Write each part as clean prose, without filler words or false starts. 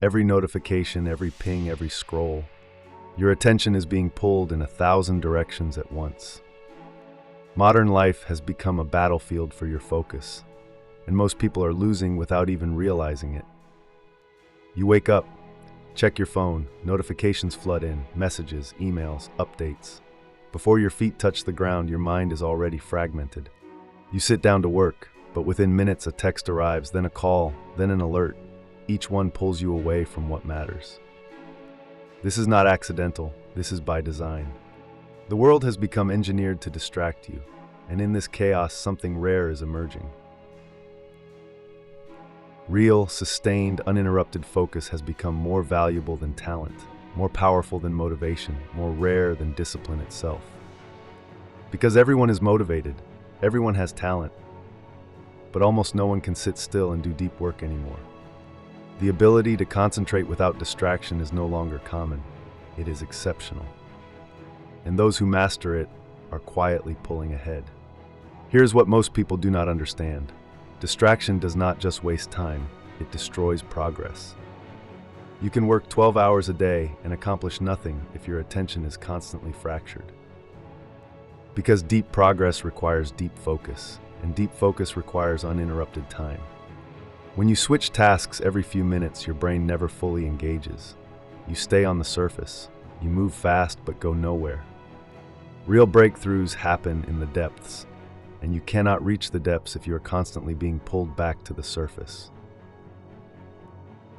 Every notification, every ping, every scroll. Your attention is being pulled in 1,000 directions at once. Modern life has become a battlefield for your focus, and most people are losing without even realizing it. You wake up, check your phone, notifications flood in, messages, emails, updates. Before your feet touch the ground, your mind is already fragmented. You sit down to work, but within minutes a text arrives, then a call, then an alert. Each one pulls you away from what matters. This is not accidental, this is by design. The world has become engineered to distract you, and in this chaos something rare is emerging. Real, sustained, uninterrupted focus has become more valuable than talent, more powerful than motivation, more rare than discipline itself. Because everyone is motivated, everyone has talent, but almost no one can sit still and do deep work anymore. The ability to concentrate without distraction is no longer common, it is exceptional. And those who master it are quietly pulling ahead. Here's what most people do not understand. Distraction does not just waste time, it destroys progress. You can work 12 hours a day and accomplish nothing if your attention is constantly fractured. Because deep progress requires deep focus, and deep focus requires uninterrupted time. When you switch tasks every few minutes, your brain never fully engages. You stay on the surface, you move fast but go nowhere. Real breakthroughs happen in the depths, and you cannot reach the depths if you are constantly being pulled back to the surface.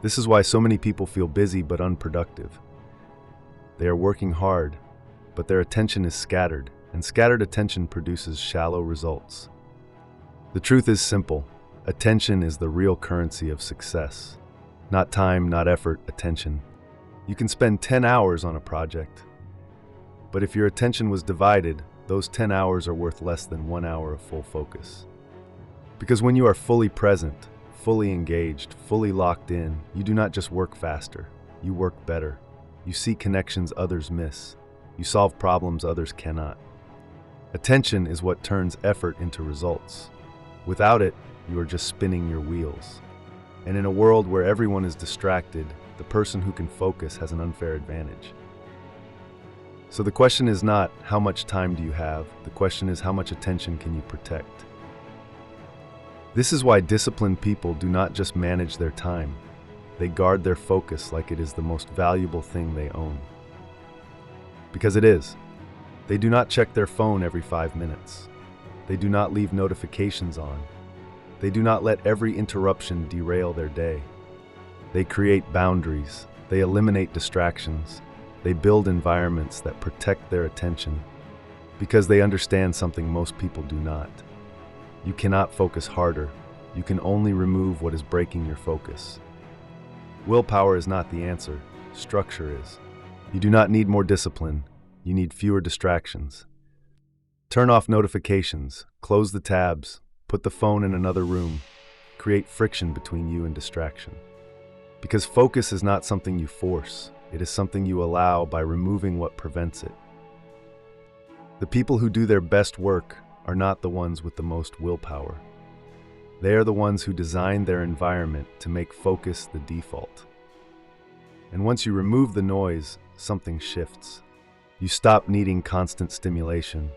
This is why so many people feel busy but unproductive. They are working hard, but their attention is scattered, and scattered attention produces shallow results. The truth is simple. Attention is the real currency of success. Not time, not effort, attention. You can spend 10 hours on a project, but if your attention was divided, those 10 hours are worth less than 1 hour of full focus. Because when you are fully present, fully engaged, fully locked in, you do not just work faster, you work better. You see connections others miss. You solve problems others cannot. Attention is what turns effort into results. Without it, you are just spinning your wheels. And in a world where everyone is distracted, the person who can focus has an unfair advantage. So the question is not, how much time do you have? The question is, how much attention can you protect? This is why disciplined people do not just manage their time. They guard their focus like it is the most valuable thing they own. Because it is. They do not check their phone every 5 minutes. They do not leave notifications on. They do not let every interruption derail their day. They create boundaries. They eliminate distractions. They build environments that protect their attention because they understand something most people do not. You cannot focus harder. You can only remove what is breaking your focus. Willpower is not the answer. Structure is. You do not need more discipline. You need fewer distractions. Turn off notifications, close the tabs, put the phone in another room, create friction between you and distraction. Because focus is not something you force, it is something you allow by removing what prevents it. The people who do their best work are not the ones with the most willpower. They are the ones who design their environment to make focus the default. And once you remove the noise, something shifts. You stop needing constant stimulation.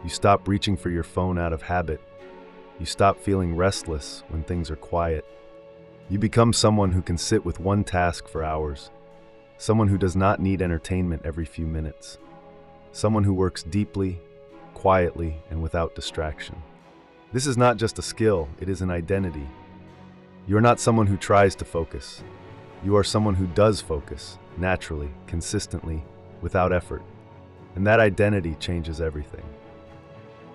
You stop reaching for your phone out of habit. You stop feeling restless when things are quiet. You become someone who can sit with one task for hours. Someone who does not need entertainment every few minutes. Someone who works deeply, quietly, and without distraction. This is not just a skill, it is an identity. You are not someone who tries to focus. You are someone who does focus, naturally, consistently, without effort. And that identity changes everything.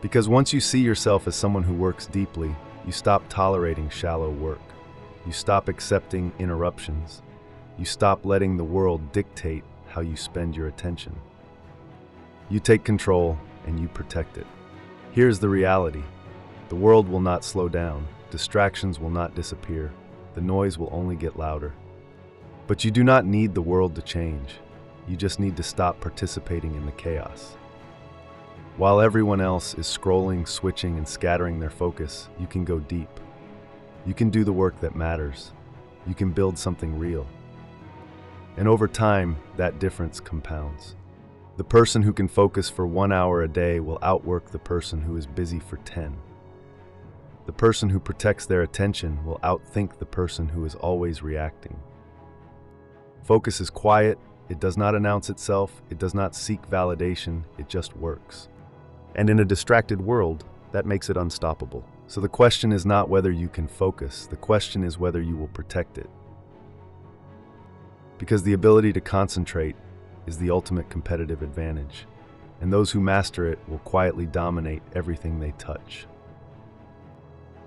Because once you see yourself as someone who works deeply, you stop tolerating shallow work. You stop accepting interruptions. You stop letting the world dictate how you spend your attention. You take control and you protect it. Here's the reality. The world will not slow down. Distractions will not disappear. The noise will only get louder. But you do not need the world to change. You just need to stop participating in the chaos. While everyone else is scrolling, switching, and scattering their focus, you can go deep. You can do the work that matters. You can build something real. And over time, that difference compounds. The person who can focus for 1 hour a day will outwork the person who is busy for 10. The person who protects their attention will outthink the person who is always reacting. Focus is quiet, it does not announce itself, it does not seek validation, it just works. And in a distracted world, that makes it unstoppable. So the question is not whether you can focus, the question is whether you will protect it. Because the ability to concentrate is the ultimate competitive advantage, and those who master it will quietly dominate everything they touch.